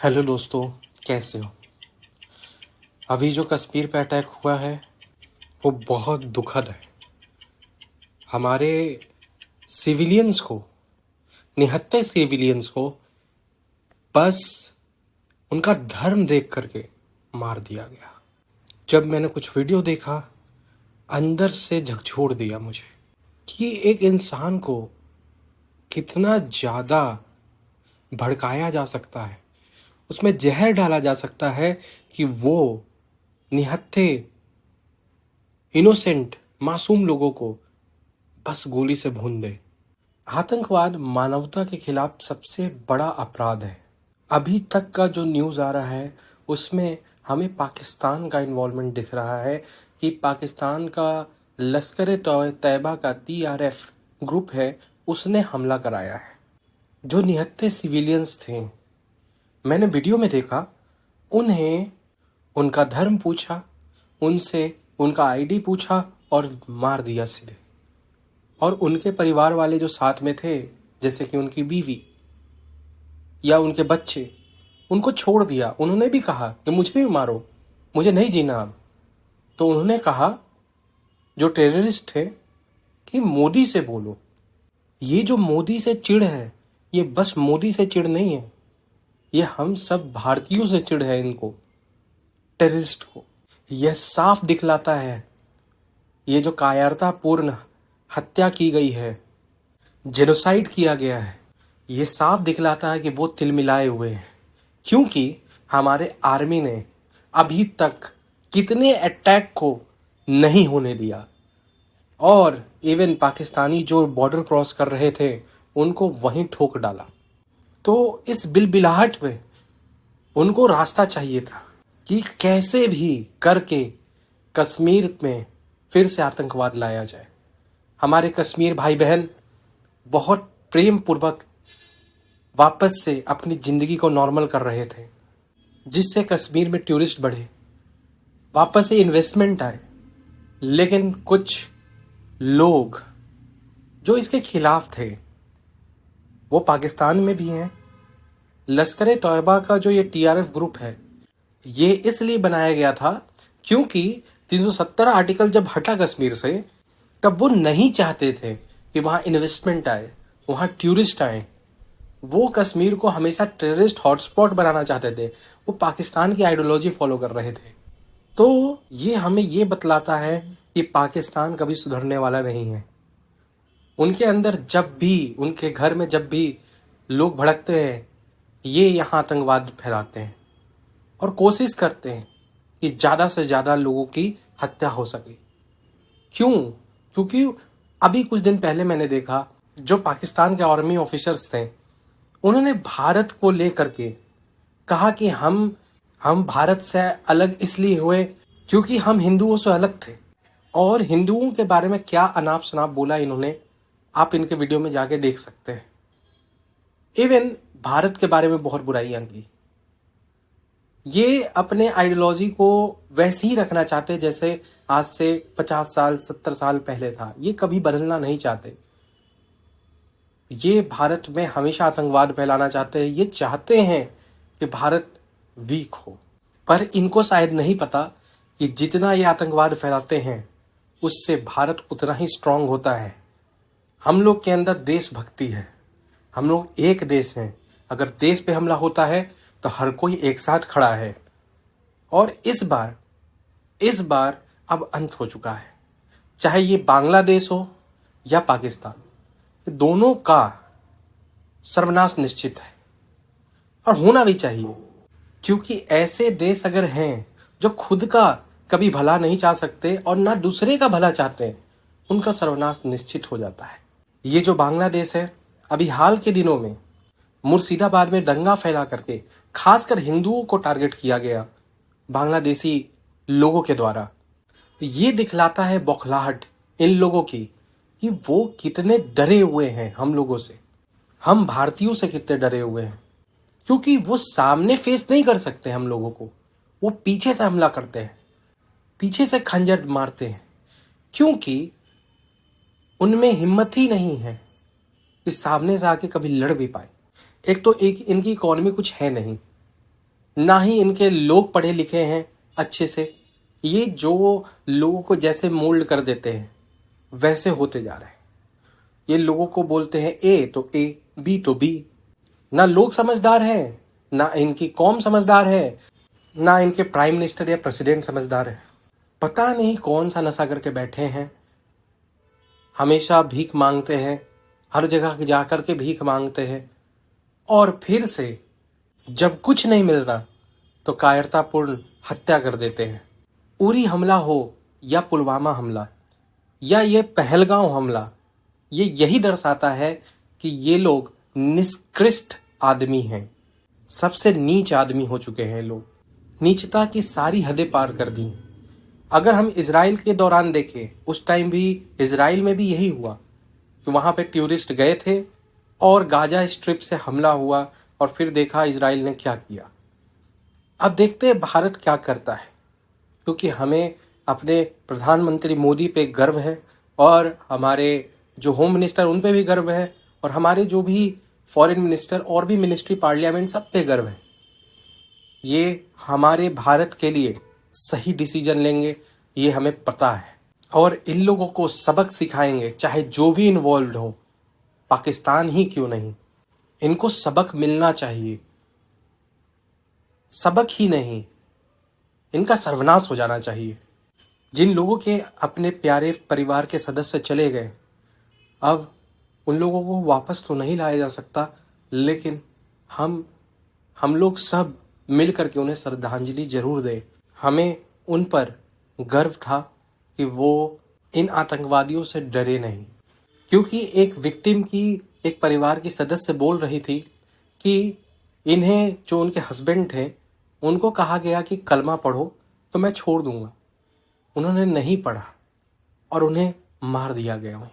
Hello दोस्तों, कैसे हो। अभी जो कश्मीर पे अटैक हुआ है वो बहुत दुखद है। हमारे सिविलियंस को, निहत्थे सिविलियंस को बस उनका धर्म देख करके मार दिया गया। जब मैंने कुछ वीडियो देखा, अंदर से झकझोर दिया मुझे कि एक इंसान को कितना ज़्यादा भड़काया जा सकता है, उसमें जहर डाला जा सकता है कि वो निहत्थे इनोसेंट मासूम लोगों को बस गोली से भून दे। आतंकवाद मानवता के खिलाफ सबसे बड़ा अपराध है। अभी तक का जो न्यूज़ आ रहा है उसमें हमें पाकिस्तान का इन्वॉल्वमेंट दिख रहा है कि पाकिस्तान का लश्कर तैयबा का TRF ग्रुप है, उसने हमला कराया है। जो निहत्थे सिविलियंस थे, मैंने वीडियो में देखा, उन्हें उनका धर्म पूछा, उनसे उनका ID पूछा और मार दिया सीधे। और उनके परिवार वाले जो साथ में थे, जैसे कि उनकी बीवी या उनके बच्चे, उनको छोड़ दिया। उन्होंने भी कहा कि मुझे भी मारो, मुझे नहीं जीना अब। तो उन्होंने कहा, जो टेररिस्ट थे, कि मोदी से बोलो। ये जो मोदी से चिढ़ है, ये बस मोदी से चिढ़ नहीं है, ये हम सब भारतीयों से चिढ़ है। इनको टेररिस्ट को यह साफ दिखलाता है, ये जो कायरतापूर्ण हत्या की गई है, जेनोसाइड किया गया है, ये साफ दिखलाता है कि वो तिलमिलाए हुए हैं। क्योंकि हमारे आर्मी ने अभी तक कितने अटैक को नहीं होने दिया, और इवन पाकिस्तानी जो बॉर्डर क्रॉस कर रहे थे उनको वहीं ठोक डाला। तो इस बिलबिलाहट में उनको रास्ता चाहिए था कि कैसे भी करके कश्मीर में फिर से आतंकवाद लाया जाए। हमारे कश्मीर भाई बहन बहुत प्रेम पूर्वक वापस से अपनी ज़िंदगी को नॉर्मल कर रहे थे, जिससे कश्मीर में टूरिस्ट बढ़े, वापस से इन्वेस्टमेंट आए। लेकिन कुछ लोग जो इसके खिलाफ थे वो पाकिस्तान में भी हैं। लश्कर तैयबा का जो ये TRF ग्रुप है, ये इसलिए बनाया गया था क्योंकि 370 आर्टिकल जब हटा कश्मीर से, तब वो नहीं चाहते थे कि वहाँ इन्वेस्टमेंट आए, वहाँ टूरिस्ट आए। वो कश्मीर को हमेशा टेररिस्ट हॉटस्पॉट बनाना चाहते थे। वो पाकिस्तान की आइडियोलॉजी फॉलो कर रहे थे। तो ये हमें ये बतलाता है कि पाकिस्तान कभी सुधरने वाला नहीं है। उनके अंदर जब भी, उनके घर में जब भी लोग भड़कते हैं, ये यहाँ आतंकवाद फैलाते हैं और कोशिश करते हैं कि ज़्यादा से ज़्यादा लोगों की हत्या हो सके। क्यों? क्योंकि अभी कुछ दिन पहले मैंने देखा, जो पाकिस्तान के आर्मी ऑफिसर्स थे, उन्होंने भारत को लेकर के कहा कि हम भारत से अलग इसलिए हुए क्योंकि हम हिंदुओं से अलग थे। और हिंदुओं के बारे में क्या अनाप शनाप बोला इन्होंने, आप इनके वीडियो में जाके देख सकते हैं। इवन भारत के बारे में बहुत बुराइयां की। ये अपने आइडियोलॉजी को वैसे ही रखना चाहते जैसे आज से 50 साल 70 साल पहले था। ये कभी बदलना नहीं चाहते। ये भारत में हमेशा आतंकवाद फैलाना चाहते हैं। ये चाहते हैं कि भारत वीक हो। पर इनको शायद नहीं पता कि जितना ये आतंकवाद फैलाते हैं उससे भारत उतना ही स्ट्रांग होता है। हम लोग के अंदर देशभक्ति है, हम लोग एक देश हैं। अगर देश पे हमला होता है तो हर कोई एक साथ खड़ा है। और इस बार अब अंत हो चुका है। चाहे ये बांग्लादेश हो या पाकिस्तान, दोनों का सर्वनाश निश्चित है और होना भी चाहिए। क्योंकि ऐसे देश अगर हैं जो खुद का कभी भला नहीं चाह सकते और ना दूसरे का भला चाहते हैं, उनका सर्वनाश निश्चित हो जाता है। ये जो बांग्लादेश है, अभी हाल के दिनों में मुर्शिदाबाद में दंगा फैला करके खासकर हिंदुओं को टारगेट किया गया बांग्लादेशी लोगों के द्वारा। ये दिखलाता है बौखलाहट इन लोगों की कि वो कितने डरे हुए हैं हम लोगों से, हम भारतीयों से कितने डरे हुए हैं। क्योंकि वो सामने फेस नहीं कर सकते हम लोगों को, वो पीछे से हमला करते हैं, पीछे से खंजर मारते हैं। क्योंकि उनमें हिम्मत ही नहीं है कि सामने से आके कभी लड़ भी पाए। एक तो इनकी इकोनॉमी कुछ है नहीं, ना ही इनके लोग पढ़े लिखे हैं अच्छे से। ये जो लोगों को जैसे मोल्ड कर देते हैं वैसे होते जा रहे हैं। ये लोगों को बोलते हैं ए तो ए, बी तो बी। ना लोग समझदार हैं, ना इनकी कौम समझदार है, ना इनके प्राइम मिनिस्टर या प्रेसिडेंट समझदार है। पता नहीं कौन सा नशा करके बैठे हैं। हमेशा भीख मांगते हैं, हर जगह जाकर के भीख मांगते हैं, और फिर से जब कुछ नहीं मिलता तो कायरतापूर्ण हत्या कर देते हैं। उरी हमला हो या पुलवामा हमला या ये पहलगांव हमला, ये यही दर्शाता है कि ये लोग निष्कृष्ट आदमी हैं। सबसे नीच आदमी हो चुके हैं लोग। नीचता की सारी हदें पार कर दी। अगर हम इजराइल के दौरान देखें, उस टाइम भी इजराइल में भी यही हुआ कि वहां पे टूरिस्ट गए थे और गाजा स्ट्रिप से हमला हुआ, और फिर देखा इजराइल ने क्या किया। अब देखते हैं भारत क्या करता है, क्योंकि हमें अपने प्रधानमंत्री मोदी पे गर्व है, और हमारे जो होम मिनिस्टर उन पे भी गर्व है, और हमारे जो भी फॉरेन मिनिस्टर और भी मिनिस्ट्री पार्लियामेंट सब पे गर्व है। ये हमारे भारत के लिए सही डिसीजन लेंगे, ये हमें पता है, और इन लोगों को सबक सिखाएंगे, चाहे जो भी इन्वॉल्व हो, पाकिस्तान ही क्यों नहीं। इनको सबक मिलना चाहिए। सबक ही नहीं, इनका सर्वनाश हो जाना चाहिए। जिन लोगों के अपने प्यारे परिवार के सदस्य चले गए, अब उन लोगों को वापस तो नहीं लाया जा सकता, लेकिन हम लोग सब मिल करके उन्हें श्रद्धांजलि जरूर दें। हमें उन पर गर्व था कि वो इन आतंकवादियों से डरे नहीं, क्योंकि एक विक्टिम की, एक परिवार की सदस्य बोल रही थी कि इन्हें, जो उनके हस्बैंड थे, उनको कहा गया कि कलमा पढ़ो तो मैं छोड़ दूंगा। उन्होंने नहीं पढ़ा और उन्हें मार दिया गया वहीं।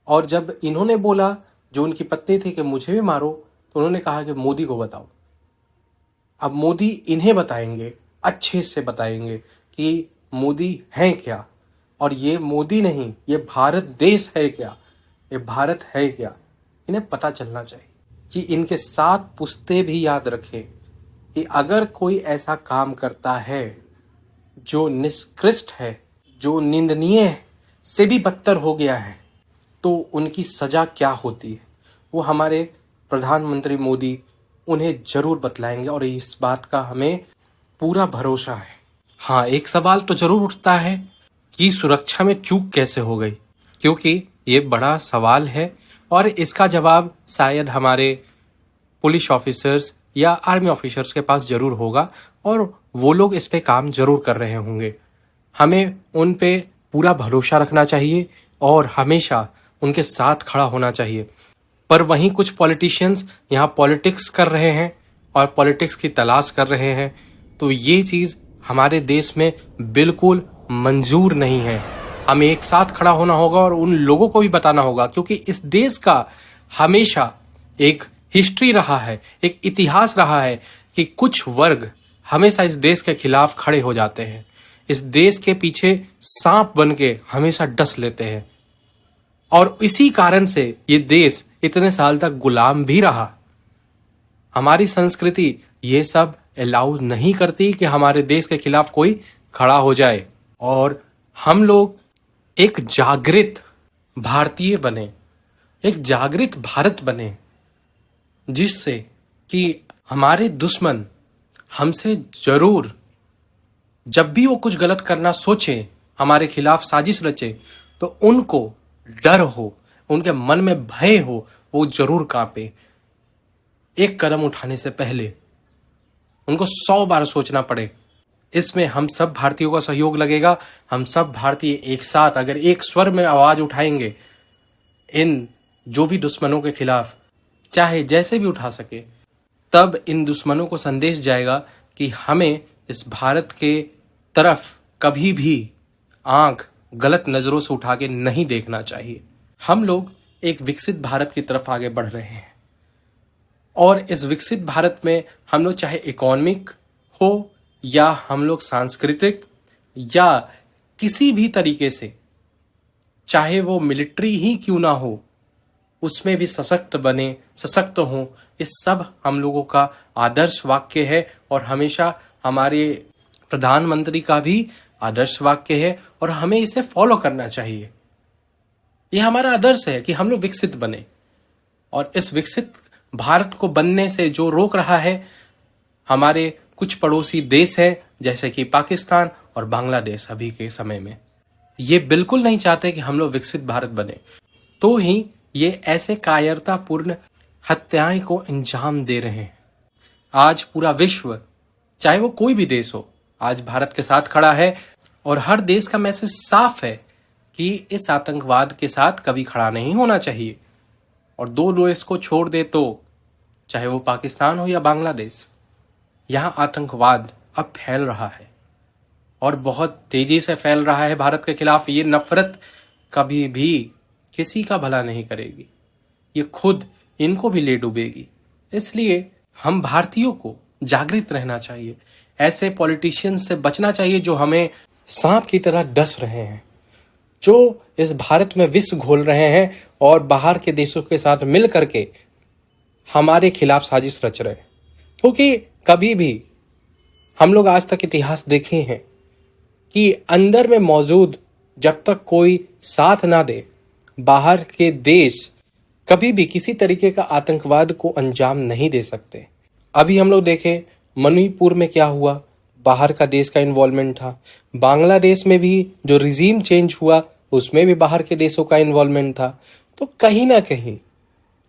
और जब इन्होंने बोला, जो उनकी पत्नी थी, कि मुझे भी मारो, तो उन्होंने कहा कि मोदी को बताओ। अब मोदी इन्हें बताएंगे, अच्छे से बताएंगे कि मोदी हैं क्या, और ये मोदी नहीं, ये भारत देश है क्या, ये भारत है क्या। इन्हें पता चलना चाहिए कि इनके साथ पुश्ते भी याद रखें कि अगर कोई ऐसा काम करता है जो निष्कृष्ट है, जो निंदनीय है, से भी बदतर हो गया है, तो उनकी सजा क्या होती है, वो हमारे प्रधानमंत्री मोदी उन्हें जरूर बतलाएंगे, और इस बात का हमें पूरा भरोसा है। हाँ, एक सवाल तो जरूर उठता है कि सुरक्षा में चूक कैसे हो गई, क्योंकि ये बड़ा सवाल है, और इसका जवाब शायद हमारे पुलिस ऑफिसर्स या आर्मी ऑफिसर्स के पास जरूर होगा, और वो लोग इस पे काम जरूर कर रहे होंगे। हमें उन पे पूरा भरोसा रखना चाहिए और हमेशा उनके साथ खड़ा होना चाहिए। पर वहीं कुछ पॉलिटिशियंस यहाँ पॉलिटिक्स कर रहे हैं और पॉलिटिक्स की तलाश कर रहे हैं, तो ये चीज हमारे देश में बिल्कुल मंजूर नहीं है। हमें एक साथ खड़ा होना होगा और उन लोगों को भी बताना होगा, क्योंकि इस देश का हमेशा एक हिस्ट्री रहा है, एक इतिहास रहा है कि कुछ वर्ग हमेशा इस देश के खिलाफ खड़े हो जाते हैं, इस देश के पीछे सांप बन के हमेशा डस लेते हैं, और इसी कारण से ये देश इतने साल तक गुलाम भी रहा। हमारी संस्कृति ये सब अलाउ नहीं करती कि हमारे देश के खिलाफ कोई खड़ा हो जाए, और हम लोग एक जागृत भारतीय बने, एक जागृत भारत बने, जिससे कि हमारे दुश्मन हमसे जरूर, जब भी वो कुछ गलत करना सोचे, हमारे खिलाफ साजिश रचे, तो उनको डर हो, उनके मन में भय हो, वो जरूर कांपे। एक कदम उठाने से पहले उनको 100 बार सोचना पड़े। इसमें हम सब भारतीयों का सहयोग लगेगा। हम सब भारतीय एक साथ अगर एक स्वर में आवाज उठाएंगे इन जो भी दुश्मनों के खिलाफ, चाहे जैसे भी उठा सके, तब इन दुश्मनों को संदेश जाएगा कि हमें इस भारत के तरफ कभी भी आंख गलत नजरों से उठा के नहीं देखना चाहिए। हम लोग एक विकसित भारत की तरफ आगे बढ़ रहे हैं, और इस विकसित भारत में हम लोग चाहे इकोनॉमिक हो या हम लोग सांस्कृतिक या किसी भी तरीके से, चाहे वो मिलिट्री ही क्यों ना हो, उसमें भी सशक्त बने, सशक्त हों, इस सब हम लोगों का आदर्श वाक्य है और हमेशा हमारे प्रधानमंत्री का भी आदर्श वाक्य है और हमें इसे फॉलो करना चाहिए। यह हमारा आदर्श है कि हम लोग विकसित बने और इस विकसित भारत को बनने से जो रोक रहा है हमारे कुछ पड़ोसी देश है जैसे कि पाकिस्तान और बांग्लादेश अभी के समय में, ये बिल्कुल नहीं चाहते कि हम लोग विकसित भारत बने, तो ही ये ऐसे कायरतापूर्ण हत्याएं को अंजाम दे रहे हैं। आज पूरा विश्व, चाहे वो कोई भी देश हो, आज भारत के साथ खड़ा है और हर देश का मैसेज साफ है कि इस आतंकवाद के साथ कभी खड़ा नहीं होना चाहिए और दो देश को छोड़ दे तो, चाहे वो पाकिस्तान हो या बांग्लादेश, यहाँ आतंकवाद अब फैल रहा है और बहुत तेजी से फैल रहा है भारत के खिलाफ। ये नफरत कभी भी किसी का भला नहीं करेगी, ये खुद इनको भी ले डूबेगी। इसलिए हम भारतीयों को जागृत रहना चाहिए, ऐसे पॉलिटिशियंस से बचना चाहिए जो हमें सांप की तरह डस रहे हैं, जो इस भारत में विष घोल रहे हैं और बाहर के देशों के साथ मिल करके हमारे खिलाफ साजिश रच रहे हैं। क्योंकि कभी भी हम लोग आज तक इतिहास देखे हैं कि अंदर में मौजूद जब तक कोई साथ ना दे, बाहर के देश कभी भी किसी तरीके का आतंकवाद को अंजाम नहीं दे सकते। अभी हम लोग देखें मणिपुर में क्या हुआ, बाहर का देश का इन्वॉल्वमेंट था। बांग्लादेश में भी जो रिजीम चेंज हुआ उसमें भी बाहर के देशों का इन्वॉल्वमेंट था। तो कहीं ना कहीं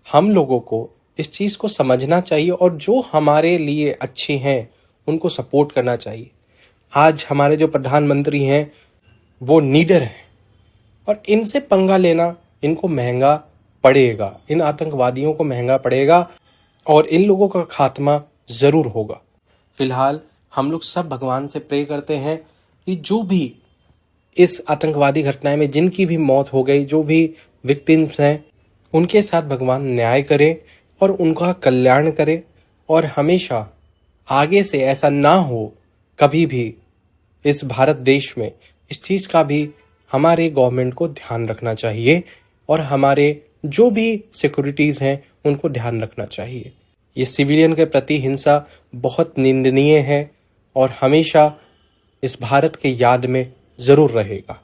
हम लोगों को इस चीज को समझना चाहिए और जो हमारे लिए अच्छे हैं उनको सपोर्ट करना चाहिए। आज हमारे जो प्रधानमंत्री हैं वो नीडर हैं और इनसे पंगा लेना इनको महंगा पड़ेगा, इन आतंकवादियों को महंगा पड़ेगा और इन लोगों का खात्मा जरूर होगा। फिलहाल हम लोग सब भगवान से प्रे करते हैं कि जो भी इस आतंकवादी घटनाएं में जिनकी भी मौत हो गई, जो भी विक्टिम्स हैं, उनके साथ भगवान न्याय करे और उनका कल्याण करे और हमेशा आगे से ऐसा ना हो कभी भी इस भारत देश में। इस चीज़ का भी हमारे गवर्नमेंट को ध्यान रखना चाहिए और हमारे जो भी सिक्योरिटीज़ हैं उनको ध्यान रखना चाहिए। ये सिविलियन के प्रति हिंसा बहुत निंदनीय है और हमेशा इस भारत के याद में ज़रूर रहेगा।